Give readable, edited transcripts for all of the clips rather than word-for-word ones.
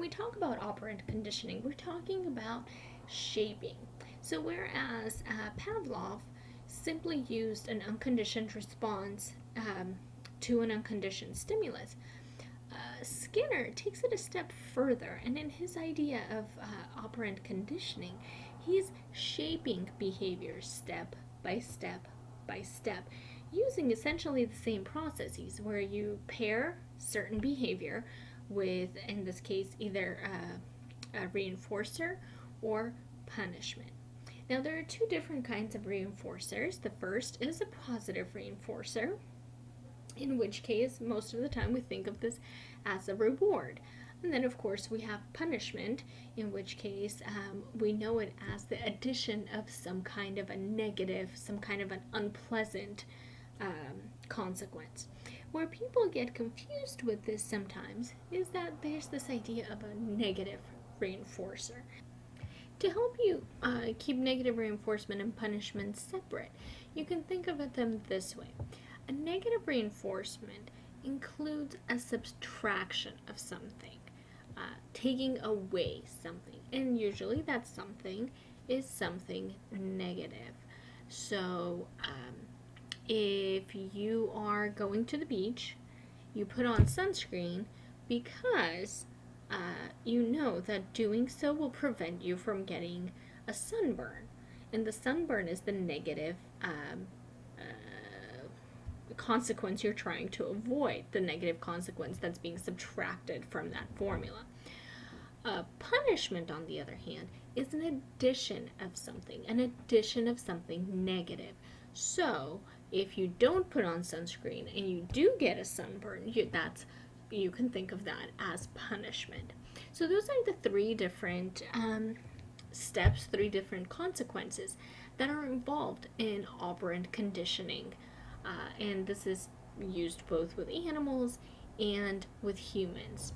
When we talk about operant conditioning, we're talking about shaping. So, whereas Pavlov simply used an unconditioned response to an unconditioned stimulus, Skinner takes it a step further, and in his idea of operant conditioning, he's shaping behavior step by step by step, using essentially the same processes where you pair certain behavior with, in this case, either a reinforcer or punishment. Now, there are two different kinds of reinforcers. The first is a positive reinforcer, in which case, most of the time, we think of this as a reward. And then, of course, we have punishment, in which case we know it as the addition of some kind of a negative, some kind of an unpleasant consequence. Where people get confused with this sometimes is that there's this idea of a negative reinforcer. To help you keep negative reinforcement and punishment separate, you can think of them this way. A negative reinforcement includes a subtraction of something, taking away something, and usually that something is something negative. So, if you are going to the beach, you put on sunscreen because you know that doing so will prevent you from getting a sunburn. And the sunburn is the negative consequence you're trying to avoid, the negative consequence that's being subtracted from that formula. Punishment, on the other hand, is an addition of something negative. So, if you don't put on sunscreen and you do get a sunburn, you can think of that as punishment. So those are the three different steps, three different consequences that are involved in operant conditioning. And this is used both with animals and with humans.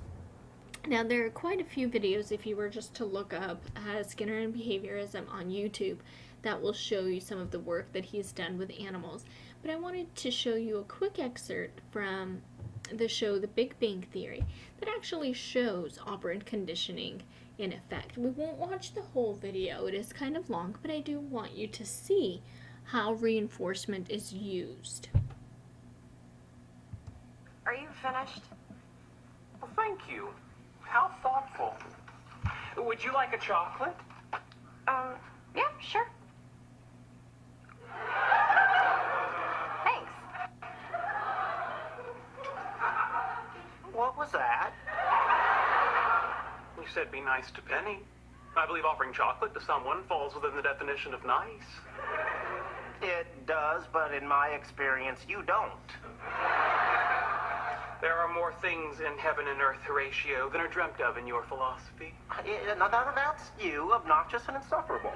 Now, there are quite a few videos, if you were just to look up Skinner and Behaviorism on YouTube, that will show you some of the work that he's done with animals. But I wanted to show you a quick excerpt from the show The Big Bang Theory that actually shows operant conditioning in effect. We won't watch the whole video, it is kind of long, but I do want you to see how reinforcement is used. Are you finished? Well, thank you. How thoughtful. Would you like a chocolate? Yeah, sure. Thanks. What was that? You said be nice to Penny. I believe offering chocolate to someone falls within the definition of nice. It does, but in my experience, you don't. There are more things in heaven and earth, Horatio, than are dreamt of in your philosophy. Now that's you, obnoxious and insufferable.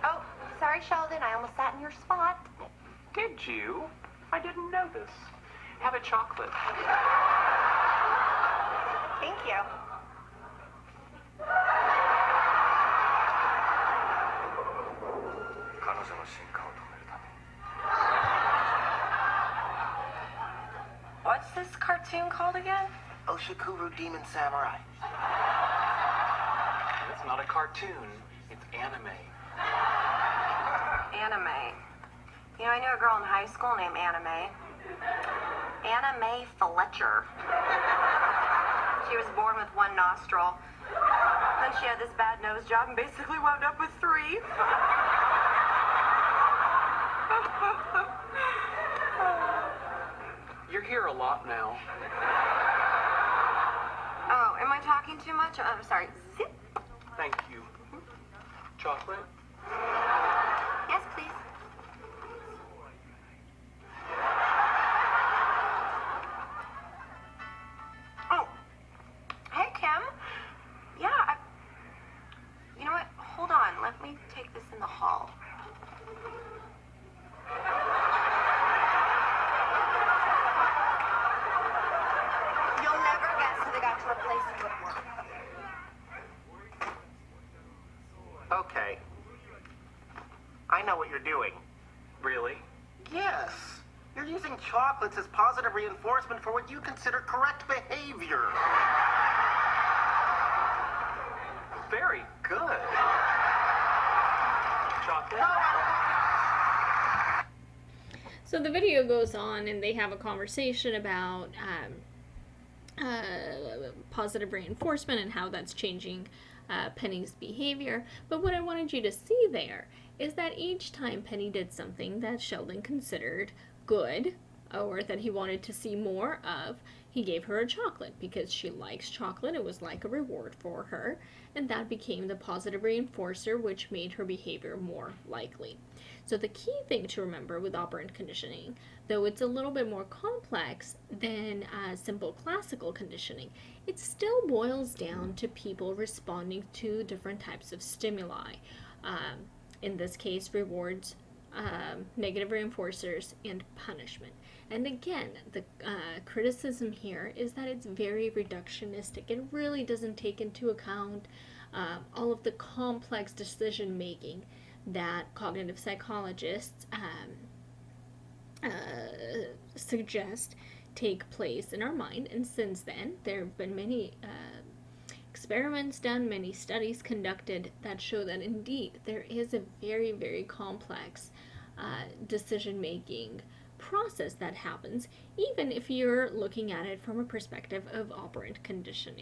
Oh, sorry, Sheldon. I almost sat in your spot. Did you? I didn't notice. Have a chocolate. Thank you. What's this cartoon called again? Oshikuru Demon Samurai. It's not a cartoon. It's anime. Anime. You know, I knew a girl in high school named Anime. Anime Fletcher. She was born with one nostril. Then she had this bad nose job and basically wound up with three. You're here a lot now. Oh, am I talking too much? I'm sorry. Zip. Thank you. Chocolate? Yes, please. Oh. Hey, Kim. Yeah, you know what? Hold on. Let me take this in the hall. You'll never guess who they got to replace Woodward. Okay. I know what you're doing. Really? Yes. You're using chocolates as positive reinforcement for what you consider correct behavior. Very good. Chocolate? So the video goes on and they have a conversation about positive reinforcement and how that's changing Penny's behavior. But what I wanted you to see there is that each time Penny did something that Sheldon considered good or that he wanted to see more of, he gave her a chocolate because she likes chocolate. It was like a reward for her, and that became the positive reinforcer, which made her behavior more likely. So the key thing to remember with operant conditioning, though it's a little bit more complex than simple classical conditioning, it still boils down to people responding to different types of stimuli. In this case, rewards, negative reinforcers, and punishment. And again, the criticism here is that it's very reductionistic. It really doesn't take into account all of the complex decision making that cognitive psychologists suggest take place in our mind. And since then, there have been many experiments done, many studies conducted that show that indeed there is a very, very complex decision-making process that happens, even if you're looking at it from a perspective of operant conditioning.